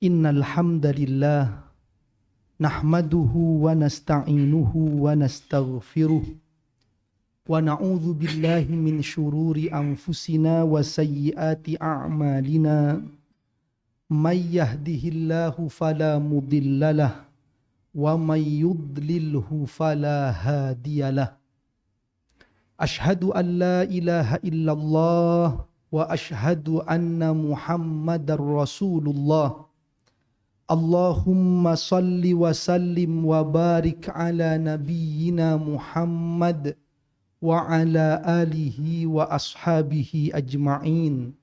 Innal hamdalillah nahmaduhu wa nasta'inuhu wa nastaghfiruh wa na'udzu billahi min syururi anfusina wa sayyiati a'malina may yahdihillahu fala mudhillalah wa may yudlilhu fala hadiyalah. Ashhadu an la ilaha illallah wa ashhadu anna Muhammadar Rasulullah. Allahumma salli wa sallim wa barik ala nabiyyina Muhammad wa ala alihi wa ashabihi ajma'in.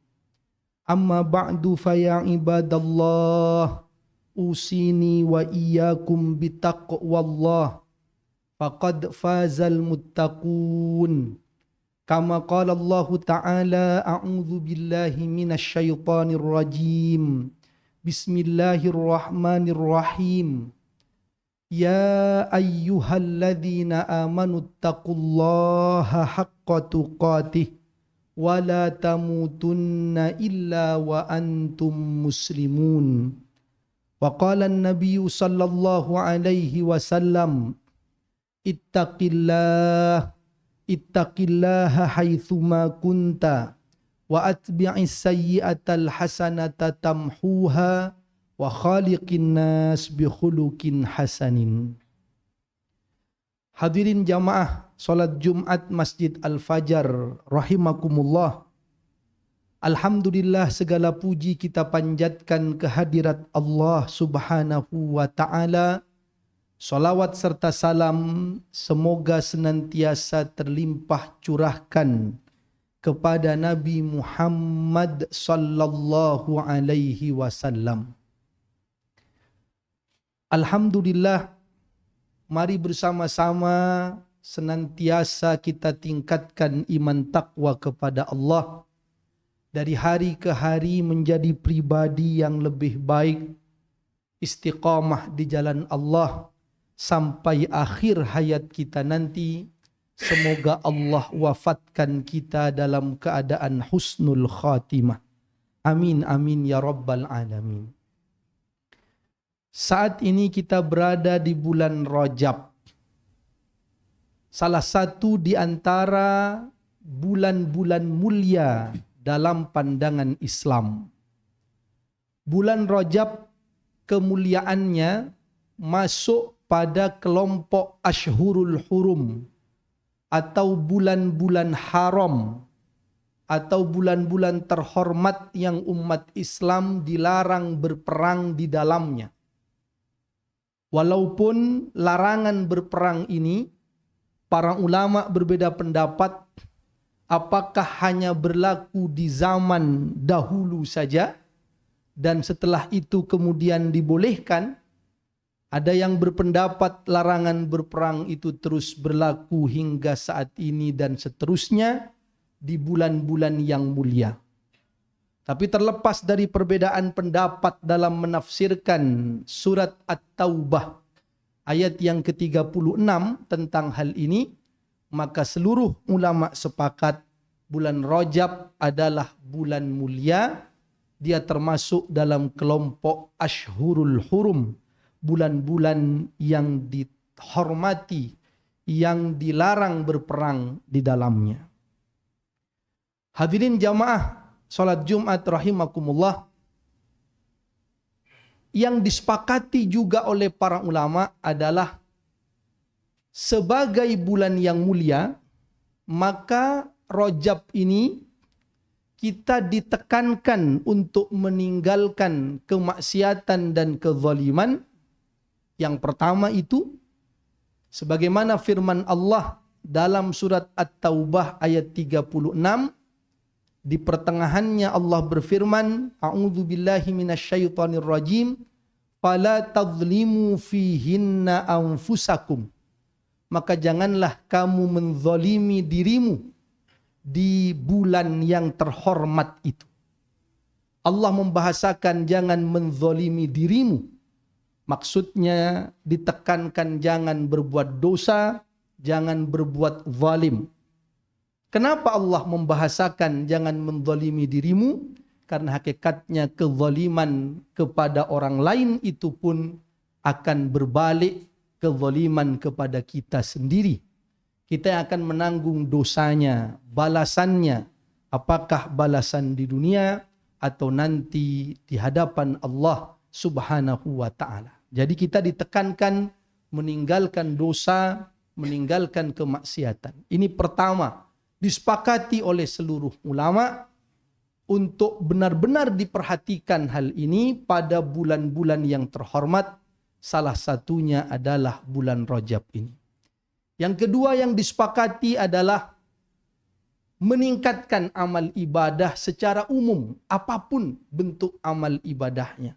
Amma ba'du fa ya ibadallah usini wa iyyakum bitaqwallah faqad fazal muttaqun. Kama qala Allah ta'ala a'udzu billahi minasy syaithanir rajim. Bismillahirrahmanirrahim. Ya ayyuhalladzina amanu taqullaha haqqa tuqatih wa la tamutunna illa wa antum muslimun. Wa qala an-nabiyyu sallallahu alaihi wasallam ittaqillaha haitsuma kunta wa atbi'is sayyi'atal hasanata tamhuha wa khaliqin nas bi khuluqin hasanin. Hadirin jamaah salat Jumat Masjid Al-Fajar rahimakumullah. Alhamdulillah, segala puji kita panjatkan kehadirat Allah Subhanahu wa taala. Salawat serta salam semoga senantiasa terlimpah curahkan kepada Nabi Muhammad sallallahu alaihi wasallam. Alhamdulillah, mari bersama-sama senantiasa kita tingkatkan iman takwa kepada Allah. Dari hari ke hari menjadi pribadi yang lebih baik, istiqamah di jalan Allah sampai akhir hayat kita nanti. Semoga Allah wafatkan kita dalam keadaan husnul khatimah. Amin amin ya rabbal alamin. Saat ini kita berada di bulan Rajab. Salah satu di antara bulan-bulan mulia dalam pandangan Islam. Bulan Rajab kemuliaannya masuk pada kelompok Ashhurul Hurum, atau bulan-bulan haram, atau bulan-bulan terhormat yang umat Islam dilarang berperang di dalamnya. Walaupun larangan berperang ini, para ulama berbeda pendapat apakah hanya berlaku di zaman dahulu saja dan setelah itu kemudian dibolehkan. Ada yang berpendapat larangan berperang itu terus berlaku hingga saat ini dan seterusnya di bulan-bulan yang mulia. Tapi terlepas dari perbedaan pendapat dalam menafsirkan surat At-Taubah ayat yang ke-36 tentang hal ini, maka seluruh ulama sepakat bulan Rajab adalah bulan mulia. Dia termasuk dalam kelompok Ashhurul Hurum, bulan-bulan yang dihormati, yang dilarang berperang di dalamnya. Hadirin jamaah salat Jumat rahimakumullah, yang disepakati juga oleh para ulama adalah sebagai bulan yang mulia, maka Rajab ini kita ditekankan untuk meninggalkan kemaksiatan dan kezaliman. Yang pertama itu, sebagaimana firman Allah dalam surat At-Taubah ayat 36, di pertengahannya Allah berfirman, A'udzu billahi minasyaitonir rajim, fala tadzlimu fihinna anfusakum. Maka janganlah kamu menzalimi dirimu di bulan yang terhormat itu. Allah membahasakan jangan menzalimi dirimu. Maksudnya ditekankan jangan berbuat dosa, jangan berbuat zalim. Kenapa Allah membahasakan jangan menzalimi dirimu? karena hakikatnya kezaliman kepada orang lain itu pun akan berbalik kezaliman kepada kita sendiri. Kita akan menanggung dosanya, balasannya, apakah balasan di dunia atau nanti di hadapan Allah Subhanahu wa ta'ala. Jadi kita ditekankan meninggalkan dosa, meninggalkan kemaksiatan. Ini pertama, disepakati oleh seluruh ulama untuk benar-benar diperhatikan hal ini pada bulan-bulan yang terhormat. Salah satunya adalah bulan Rajab ini. Yang kedua yang disepakati adalah meningkatkan amal ibadah secara umum, apapun bentuk amal ibadahnya.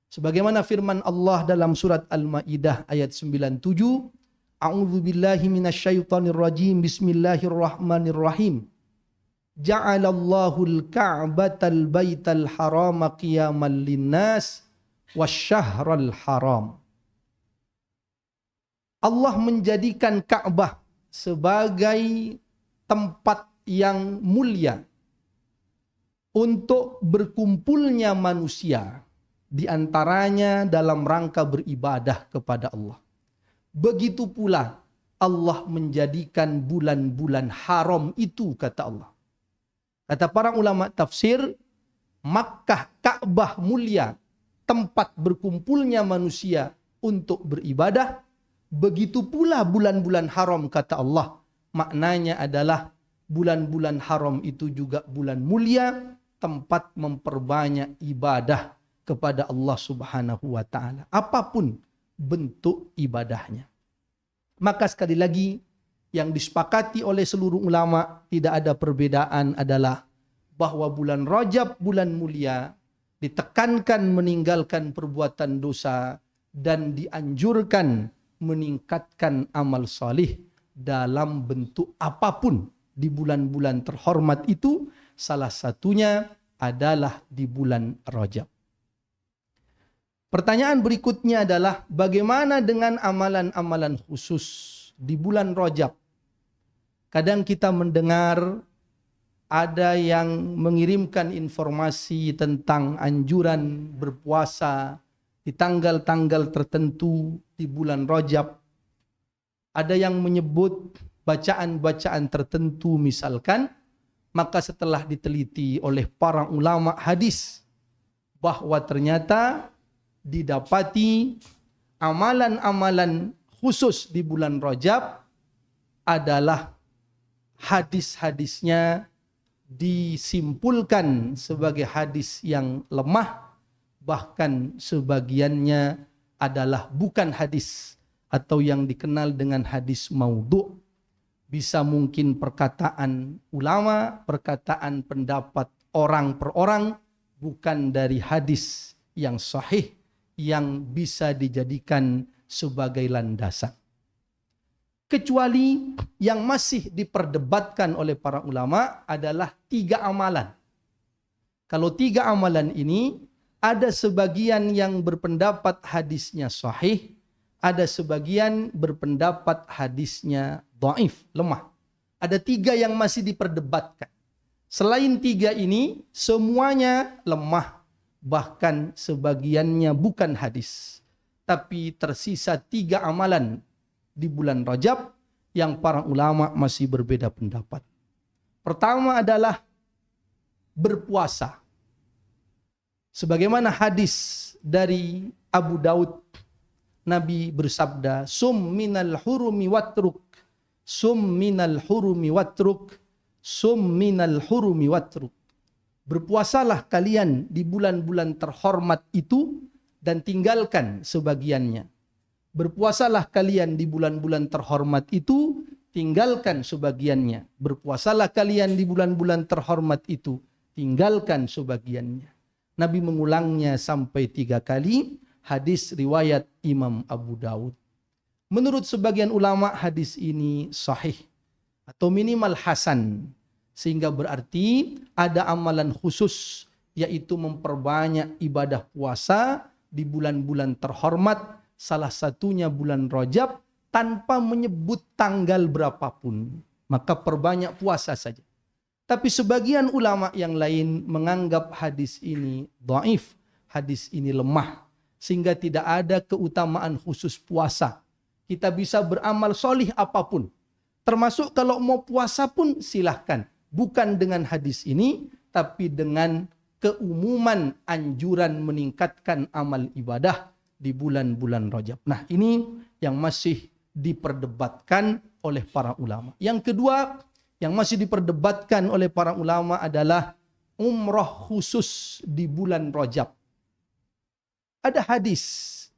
Sebagaimana firman Allah dalam surat Al-Maidah ayat 97, A'udzu billahi minasyaitonir rajim. Bismillahirrahmanirrahim. Ja'alallahu al-Ka'batal baital harama qiyamal linnas wasyahral haram. Allah menjadikan Ka'bah sebagai tempat yang mulia untuk berkumpulnya manusia, di antaranya dalam rangka beribadah kepada Allah. Begitu pula Allah menjadikan bulan-bulan haram itu, kata Allah. Kata para ulama tafsir, Makkah, Ka'bah mulia, tempat berkumpulnya manusia untuk beribadah. Begitu pula bulan-bulan haram, kata Allah. Maknanya adalah bulan-bulan haram itu juga bulan mulia, tempat memperbanyak ibadah kepada Allah Subhanahu wa ta'ala. Apapun bentuk ibadahnya. Maka sekali lagi, yang disepakati oleh seluruh ulama, tidak ada perbedaan adalah bahwa bulan Rajab, bulan mulia, ditekankan meninggalkan perbuatan dosa dan dianjurkan meningkatkan amal salih dalam bentuk apapun di bulan-bulan terhormat itu, salah satunya adalah di bulan Rajab. Pertanyaan berikutnya adalah bagaimana dengan amalan-amalan khusus di bulan Rajab? Kadang kita mendengar ada yang mengirimkan informasi tentang anjuran berpuasa di tanggal-tanggal tertentu di bulan Rajab. Ada yang menyebut bacaan-bacaan tertentu misalkan, maka setelah diteliti oleh para ulama hadis bahwa ternyata didapati amalan-amalan khusus di bulan Rajab adalah hadis-hadisnya disimpulkan sebagai hadis yang lemah, bahkan sebagiannya adalah bukan hadis atau yang dikenal dengan hadis maudhu'. Bisa mungkin perkataan ulama, perkataan pendapat orang per orang, bukan dari hadis yang sahih yang bisa dijadikan sebagai landasan. Kecuali yang masih diperdebatkan oleh para ulama adalah 3 amalan. Kalau 3 amalan ini, ada sebagian yang berpendapat hadisnya sahih, ada sebagian berpendapat hadisnya dhaif, lemah. Ada 3 yang masih diperdebatkan. Selain 3 ini, semuanya lemah, bahkan sebagiannya bukan hadis. Tapi tersisa 3 amalan di bulan Rajab yang para ulama masih berbeda pendapat. Pertama adalah berpuasa. Sebagaimana hadis dari Abu Daud, Nabi bersabda, "Sum minal hurumi watruk, sum minal hurumi watruk, sum minal hurumi watruk." Berpuasalah kalian di bulan-bulan terhormat itu dan tinggalkan sebagiannya. Berpuasalah kalian di bulan-bulan terhormat itu, tinggalkan sebagiannya. Berpuasalah kalian di bulan-bulan terhormat itu, tinggalkan sebagiannya. Nabi mengulangnya sampai 3 kali, hadis riwayat Imam Abu Daud. Menurut sebagian ulama hadis ini sahih atau minimal hasan. Sehingga berarti ada amalan khusus, yaitu memperbanyak ibadah puasa di bulan-bulan terhormat, salah satunya bulan Rajab, tanpa menyebut tanggal berapapun. Maka perbanyak puasa saja. Tapi sebagian ulama yang lain menganggap hadis ini dhaif, hadis ini lemah, sehingga tidak ada keutamaan khusus puasa. Kita bisa beramal solih apapun, termasuk kalau mau puasa pun silahkan. Bukan dengan hadis ini, tapi dengan keumuman anjuran meningkatkan amal ibadah di bulan-bulan Rajab. Nah, ini yang masih diperdebatkan oleh para ulama. Yang kedua, yang masih diperdebatkan oleh para ulama adalah umroh khusus di bulan Rajab. Ada hadis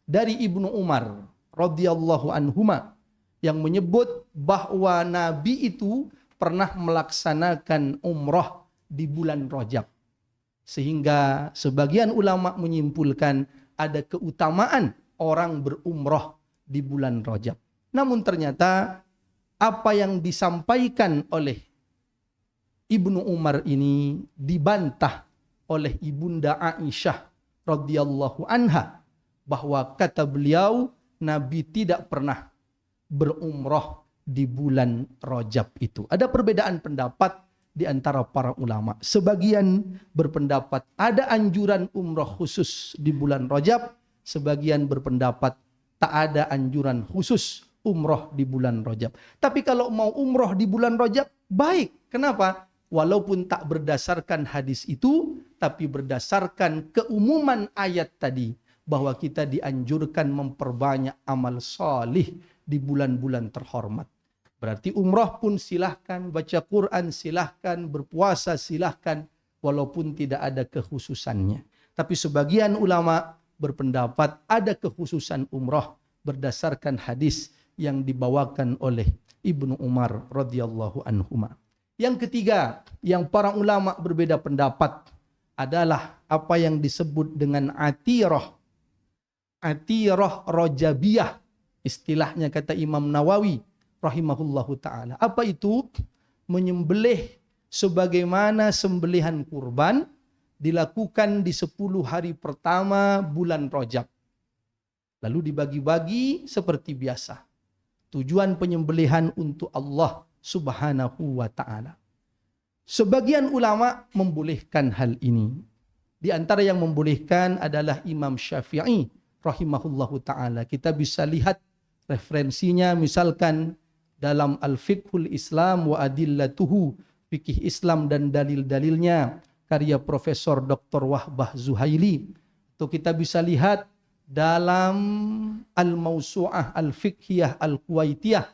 dari Ibnu Umar radhiyallahu anhuma yang menyebut bahwa Nabi itu pernah melaksanakan umroh di bulan Rajab. Sehingga sebagian ulama menyimpulkan ada keutamaan orang berumroh di bulan Rajab. Namun ternyata apa yang disampaikan oleh Ibnu Umar ini dibantah oleh Ibunda Aisyah radhiyallahu anha, bahwa kata beliau Nabi tidak pernah berumroh di bulan Rajab itu. Ada perbedaan pendapat di antara para ulama. Sebagian berpendapat ada anjuran umroh khusus di bulan Rajab, sebagian berpendapat tak ada anjuran khusus umroh di bulan Rajab. Tapi kalau mau umroh di bulan Rajab, baik. Kenapa? Walaupun tak berdasarkan hadis itu, tapi berdasarkan keumuman ayat tadi, bahwa kita dianjurkan memperbanyak amal salih di bulan-bulan terhormat. Berarti umroh pun silahkan, baca Quran silahkan, berpuasa silahkan, walaupun tidak ada kekhususannya. Tapi sebagian ulama berpendapat ada kekhususan umroh berdasarkan hadis yang dibawakan oleh Ibnu Umar radhiyallahu anhuma. Yang ketiga, yang para ulama berbeda pendapat adalah apa yang disebut dengan atirah. Atirah Rajabiyah, istilahnya kata Imam Nawawi rahimahullahu taala. Apa itu? Menyembelih sebagaimana sembelihan kurban dilakukan di 10 hari pertama bulan Rajab. Lalu dibagi-bagi seperti biasa. Tujuan penyembelihan untuk Allah Subhanahu wa ta'ala. Sebagian ulama membolehkan hal ini. Di antara yang membolehkan adalah Imam Syafi'i rahimahullahu ta'ala. Kita bisa lihat referensinya misalkan dalam Al-Fiqhul Islam wa Adillatuhu, fikih Islam dan dalil-dalilnya, karya Profesor Dr. Wahbah Zuhaili. Atau kita bisa lihat dalam Al-Mawsu'ah Al-Fiqhiyah Al-Kuwaitiyah,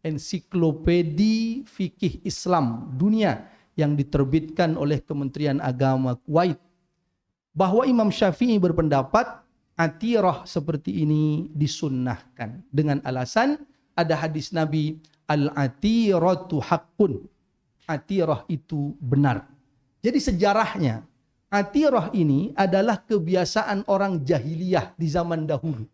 ensiklopedi fikih Islam dunia yang diterbitkan oleh Kementerian Agama Kuwait, bahwa Imam Syafi'i berpendapat atirah seperti ini disunnahkan dengan alasan ada hadis Nabi, al-atiratu haqqun, atirah itu benar. Jadi sejarahnya atirah ini adalah kebiasaan orang jahiliyah di zaman dahulu.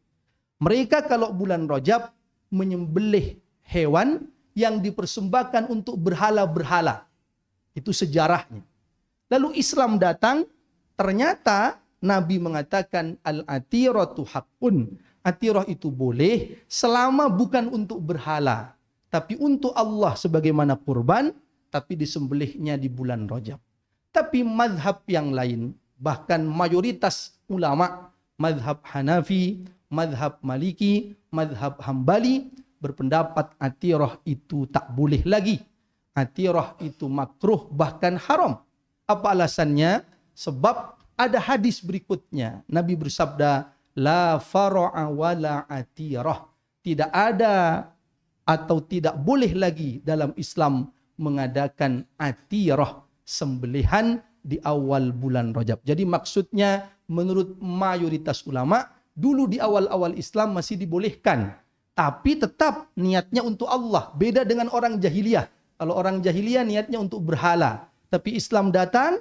Mereka kalau bulan Rajab menyembelih hewan yang dipersembahkan untuk berhala-berhala. Itu sejarahnya. Lalu Islam datang, ternyata Nabi mengatakan al-atiratu haqqun. Atirah itu boleh selama bukan untuk berhala, tapi untuk Allah sebagaimana kurban, tapi disembelihnya di bulan Rajab. Tapi mazhab yang lain, bahkan mayoritas ulama, mazhab Hanafi, mazhab Maliki, mazhab Hambali, berpendapat atirah itu tak boleh lagi. Atirah itu makruh, bahkan haram. Apa alasannya? Sebab ada hadis berikutnya. Nabi bersabda, la fara'a wa la atirah. Tidak ada atau tidak boleh lagi dalam Islam mengadakan atirah, sembelihan di awal bulan Rajab. Jadi maksudnya menurut mayoritas ulama, dulu di awal-awal Islam masih dibolehkan. Tapi tetap niatnya untuk Allah. Beda dengan orang jahiliyah. Kalau orang jahiliyah niatnya untuk berhala. Tapi Islam datang,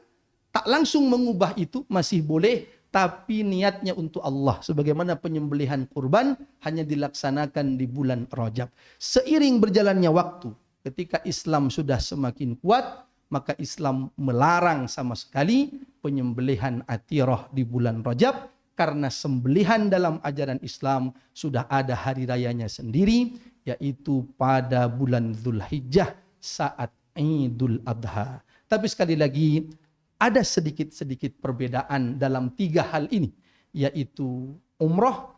tak langsung mengubah itu, masih boleh. Tapi niatnya untuk Allah. Sebagaimana penyembelihan kurban hanya dilaksanakan di bulan Rajab. Seiring berjalannya waktu, ketika Islam sudah semakin kuat, maka Islam melarang sama sekali penyembelihan atirah di bulan Rajab, karena sembelihan dalam ajaran Islam sudah ada hari rayanya sendiri, yaitu pada bulan Dzulhijjah saat Idul Adha. Tapi sekali lagi, ada sedikit-sedikit perbedaan dalam 3 hal ini, yaitu umroh,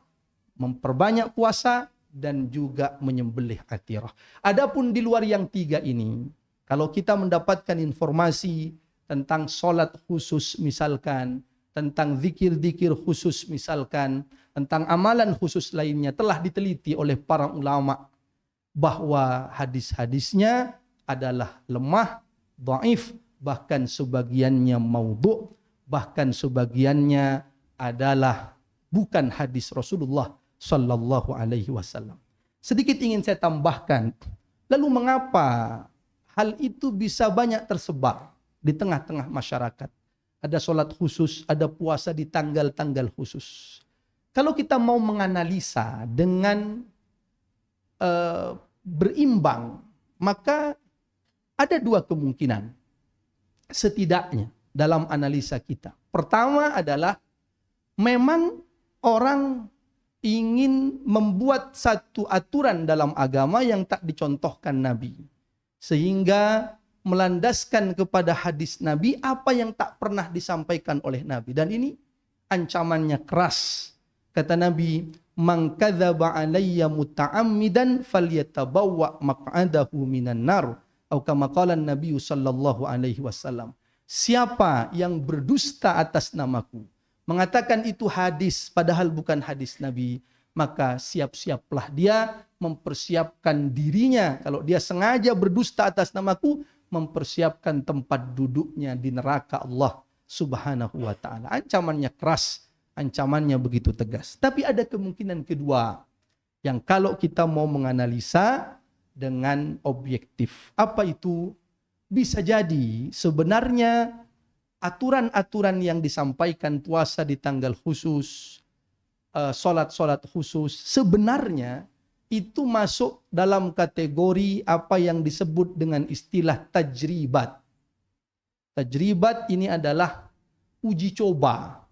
memperbanyak puasa, dan juga menyembelih atirah. Adapun di luar yang 3 ini, kalau kita mendapatkan informasi tentang sholat khusus misalkan, tentang zikir-zikir khusus misalkan, tentang amalan khusus lainnya, telah diteliti oleh para ulama bahwa hadis-hadisnya adalah lemah, dhaif, bahkan sebagiannya maudhu', bahkan sebagiannya adalah bukan hadis Rasulullah sallallahu alaihi wasallam. Sedikit ingin saya tambahkan, lalu mengapa hal itu bisa banyak tersebar di tengah-tengah masyarakat? Ada sholat khusus, ada puasa di tanggal-tanggal khusus. Kalau kita mau menganalisa dengan berimbang, maka ada 2 kemungkinan setidaknya dalam analisa kita. Pertama adalah memang orang ingin membuat satu aturan dalam agama yang tak dicontohkan Nabi, sehingga melandaskan kepada hadis Nabi apa yang tak pernah disampaikan oleh Nabi. Dan ini ancamannya keras. Kata Nabi, "Man kadzaba alayya muta'ammidan falyatabawwa maq'adahu minan nar." Atau kama qala Nabi sallallahu alaihi wasallam. Siapa yang berdusta atas namaku, mengatakan itu hadis padahal bukan hadis Nabi, maka siap-siaplah dia mempersiapkan dirinya. Kalau dia sengaja berdusta atas namaku, mempersiapkan tempat duduknya di neraka Allah Subhanahu wa ta'ala. Ancamannya keras, ancamannya begitu tegas. Tapi ada kemungkinan kedua, yang kalau kita mau menganalisa dengan objektif. Apa itu? Bisa jadi sebenarnya aturan-aturan yang disampaikan, puasa di tanggal khusus, sholat-sholat khusus, sebenarnya itu masuk dalam kategori apa yang disebut dengan istilah tajribat. Tajribat ini adalah uji coba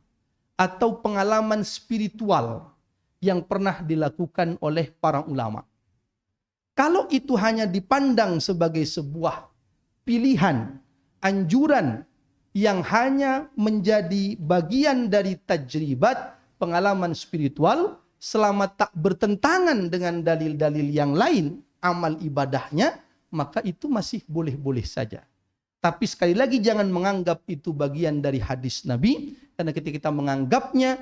atau pengalaman spiritual yang pernah dilakukan oleh para ulama. Kalau itu hanya dipandang sebagai sebuah pilihan, anjuran yang hanya menjadi bagian dari tajribat, pengalaman spiritual, selama tak bertentangan dengan dalil-dalil yang lain, amal ibadahnya, maka itu masih boleh-boleh saja. Tapi sekali lagi jangan menganggap itu bagian dari hadis Nabi, karena ketika kita menganggapnya,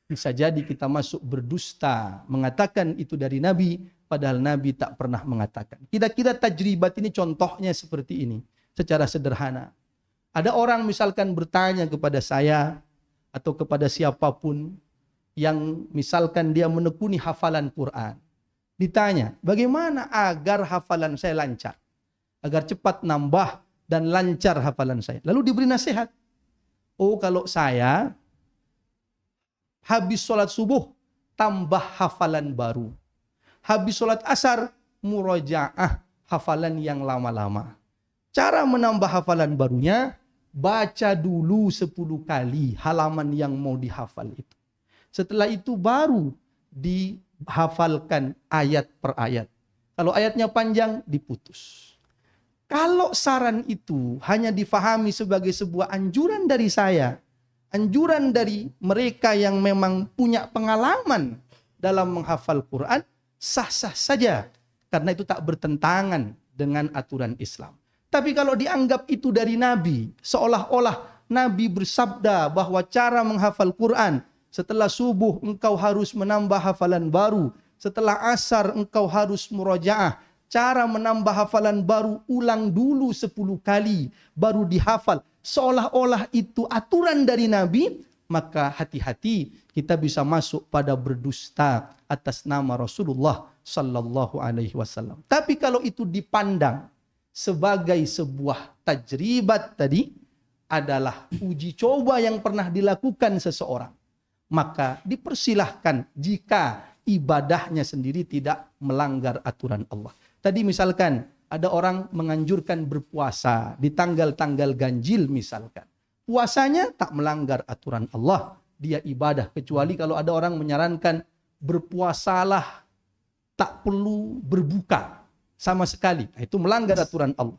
bisa jadi kita masuk berdusta, mengatakan itu dari Nabi, padahal Nabi tak pernah mengatakan. Kira-kira tajribat ini contohnya seperti ini, secara sederhana. Ada orang misalkan bertanya kepada saya, atau kepada siapapun, yang misalkan dia menekuni hafalan Quran. Ditanya, bagaimana agar hafalan saya lancar? Agar cepat nambah dan lancar hafalan saya. Lalu diberi nasihat. Oh, kalau saya habis sholat subuh, tambah hafalan baru. Habis sholat asar, murojaah, hafalan yang lama-lama. Cara menambah hafalan barunya, baca dulu 10 kali halaman yang mau dihafal itu. Setelah itu baru dihafalkan ayat per ayat. Kalau ayatnya panjang, diputus. Kalau saran itu hanya difahami sebagai sebuah anjuran dari saya, anjuran dari mereka yang memang punya pengalaman dalam menghafal Quran, sah-sah saja. Karena itu tak bertentangan dengan aturan Islam. Tapi kalau dianggap itu dari Nabi, seolah-olah Nabi bersabda bahwa cara menghafal Quran, setelah subuh engkau harus menambah hafalan baru, setelah asar engkau harus murojaah. Cara menambah hafalan baru, ulang dulu 10 kali, baru dihafal. Seolah-olah itu aturan dari Nabi, maka hati-hati kita bisa masuk pada berdusta atas nama Rasulullah sallallahu alaihi wasallam. Tapi kalau itu dipandang sebagai sebuah tajribat tadi, adalah uji coba yang pernah dilakukan seseorang, maka dipersilahkan jika ibadahnya sendiri tidak melanggar aturan Allah. Tadi misalkan ada orang menganjurkan berpuasa di tanggal-tanggal ganjil misalkan. Puasanya tak melanggar aturan Allah, dia ibadah. Kecuali kalau ada orang menyarankan berpuasalah tak perlu berbuka sama sekali. Itu melanggar aturan Allah.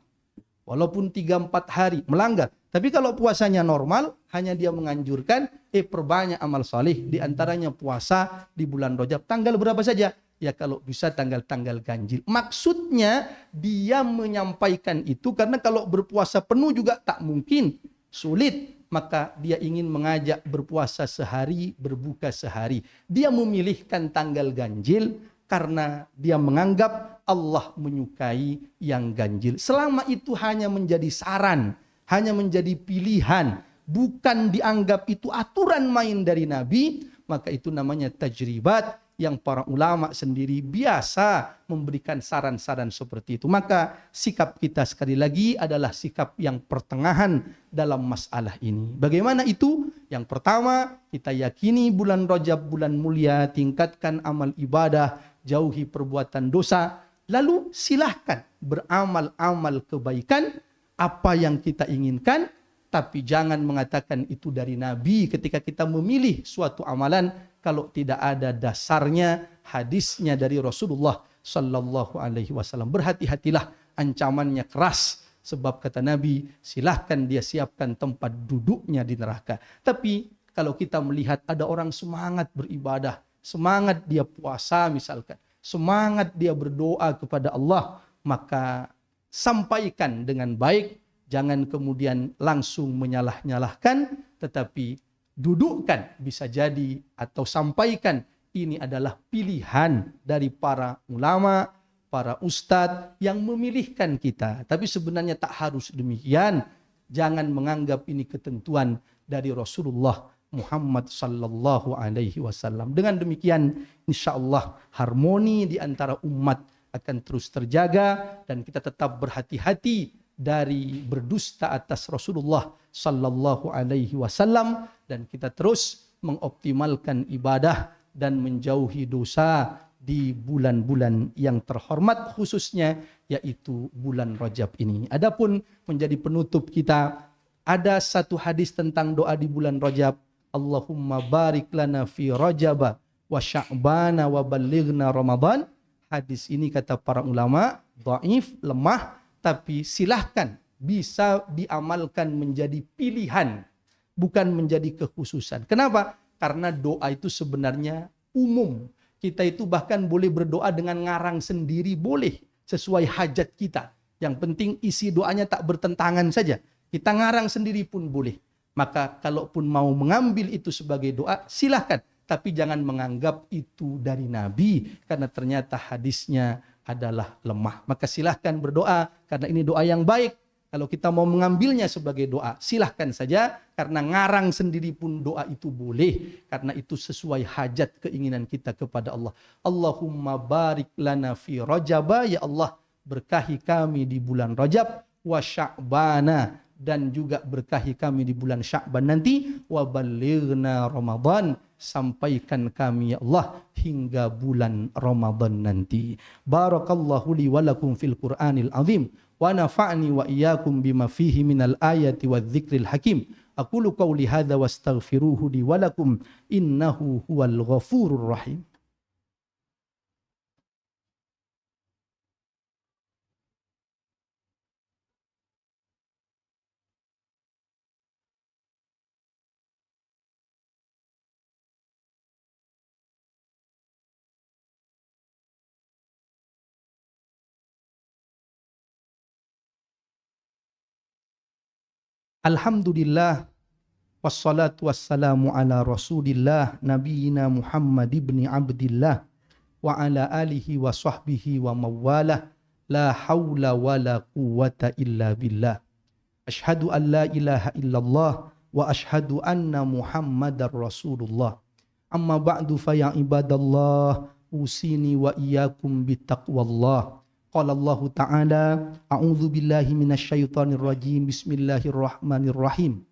walaupun 3-4 hari melanggar. Tapi kalau puasanya normal, hanya dia menganjurkan perbanyak amal saleh, di antaranya puasa di bulan Rajab. Tanggal berapa saja? Ya kalau bisa tanggal-tanggal ganjil. Maksudnya dia menyampaikan itu karena kalau berpuasa penuh juga tak mungkin, sulit. Maka dia ingin mengajak berpuasa sehari, berbuka sehari. Dia memilihkan tanggal ganjil karena dia menganggap Allah menyukai yang ganjil. Selama itu hanya menjadi saran, hanya menjadi pilihan, bukan dianggap itu aturan main dari Nabi, maka itu namanya tajribat, yang para ulama sendiri biasa memberikan saran-saran seperti itu. Maka sikap kita sekali lagi adalah sikap yang pertengahan dalam masalah ini. Bagaimana itu? Yang pertama, kita yakini bulan Rajab bulan mulia, tingkatkan amal ibadah, jauhi perbuatan dosa, lalu silahkan beramal-amal kebaikan apa yang kita inginkan, tapi jangan mengatakan itu dari Nabi ketika kita memilih suatu amalan kalau tidak ada dasarnya, hadisnya dari Rasulullah Sallallahu Alaihi Wasallam. Berhati-hatilah, ancamannya keras. Sebab kata Nabi, silahkan dia siapkan tempat duduknya di neraka. Tapi kalau kita melihat ada orang semangat beribadah, semangat dia puasa misalkan, semangat dia berdoa kepada Allah, maka sampaikan dengan baik, jangan kemudian langsung menyalah-nyalahkan, tetapi dudukkan bisa jadi atau sampaikan ini adalah pilihan dari para ulama, para ustadz yang memilihkan kita. Tapi sebenarnya tak harus demikian. Jangan menganggap ini ketentuan dari Rasulullah Muhammad sallallahu alaihi wasallam. Dengan demikian insyaallah harmoni di antara umat akan terus terjaga dan kita tetap berhati-hati dari berdusta atas Rasulullah sallallahu alaihi wasallam, dan kita terus mengoptimalkan ibadah dan menjauhi dosa di bulan-bulan yang terhormat, khususnya yaitu bulan Rajab ini. Adapun menjadi penutup kita, ada satu hadis tentang doa di bulan Rajab. Allahumma barik lana fi Rajab wa Sya'bana wa ballighna Ramadan. Hadis ini kata para ulama dhaif, lemah, tapi silahkan bisa diamalkan menjadi pilihan, bukan menjadi kekhususan. Kenapa? Karena doa itu sebenarnya umum. Kita itu bahkan boleh berdoa dengan ngarang sendiri, boleh sesuai hajat kita. Yang penting isi doanya tak bertentangan saja. Kita ngarang sendiri pun boleh. Maka kalaupun mau mengambil itu sebagai doa, silahkan. Tapi jangan menganggap itu dari Nabi, karena ternyata hadisnya adalah lemah. Maka silahkan berdoa karena ini doa yang baik. Kalau kita mau mengambilnya sebagai doa, silahkan saja, karena ngarang sendiri pun doa itu boleh, karena itu sesuai hajat keinginan kita kepada Allah. Allahumma barik lana fi Rajab, ya Allah berkahi kami di bulan Rajab, wa Sya'bana, dan juga berkahi kami di bulan Sya'ban nanti, wa ballighna Ramadan, sampaikan kami ya Allah hingga bulan Ramadan nanti. Barakallahu li wa lakum fil Qur'anil azim wa nafa'ni wa iyyakum bima fihi minal ayati wadh-dhikril hakim. Aqulu qawli hadza wastaghfiruhu li wa lakum innahu huwal ghafurur rahim. Alhamdulillah, wassalatu wassalamu ala rasulillah, nabiyina Muhammad ibn Abdillah, wa ala alihi wa sahbihi wa mawalah, la hawla wa la quwwata illa billah. Ashhadu an la ilaha illallah, wa ashhadu anna Muhammadar Rasulullah. Amma ba'du fa ya ibadallah, usini wa iyyakum bittaqwallah. Qala Allah Ta'ala, a'udzu billahi minasyaitonir rajim, bismillahirrahmanirrahim.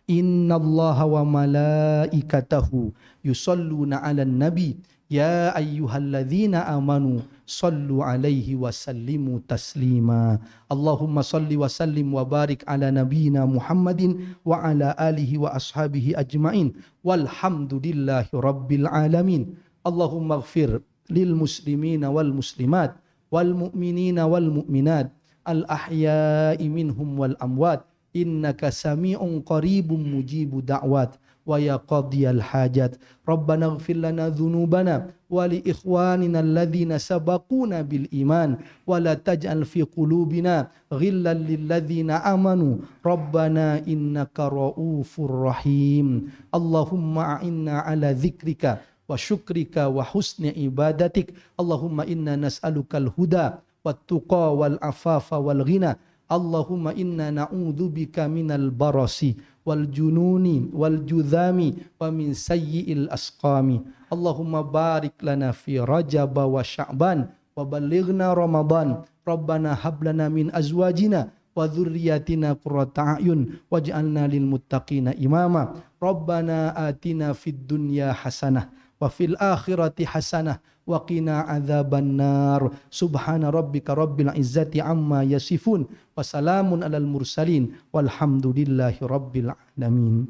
Innallaha wa malaikatahu yusalluna 'alan nabi, ya ayyuhalladzina amanu sallu 'alaihi wa sallimu taslima. Allahumma salli wa sallim wa barik ala nabiyyina Muhammadin wa ala alihi wa ashabihi ajmain. Walhamdulillahi rabbil alamin. Allahumma ighfir lil muslimina wal muslimat wal mu'minina wal mu'minat al-ahya'i minhum wal amwat innaka sami'un qaribun mujibu da'wat wa ya qadiyal hajat rabbana ighfir lana dhunubana wa li ikhwanina alladhina sabaquna bil iman wa la taj'al fi qulubina ghillan lil ladzina amanu rabbana innaka raufur rahim Allahumma a'inna ala dzikrika wa syukrika wa husni ibadatik Allahumma inna nas'alukal huda wat tuqa wal afafa wal ghina Allahumma inna na'udzubika minal barasi wal jununi wal judhami wa min sayyi'il asqami Allahumma barik lana fi Rajab wa Sya'ban wa ballighna Ramadan Rabbana hab lana min azwajina wa dzurriyyatina qurrata a'yun waj'alna lil muttaqina imama Rabbana atina fid dunya hasanah wa fil akhirati hasanah wa qina adzabannar subhana rabbika rabbil izzati amma yasifun wa salamun alal mursalin walhamdulillahi rabbil alamin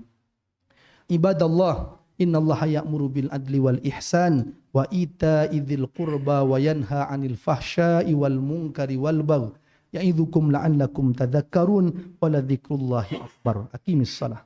ibadallah innallaha ya'muru bil adli wal ihsan wa ita'i dzil qurba wa yanha 'anil fahsya'i wal munkari wal baghi ya'idzukum la'allakum tadhakkarun wa la dzikrullahi akbar aqimis shalah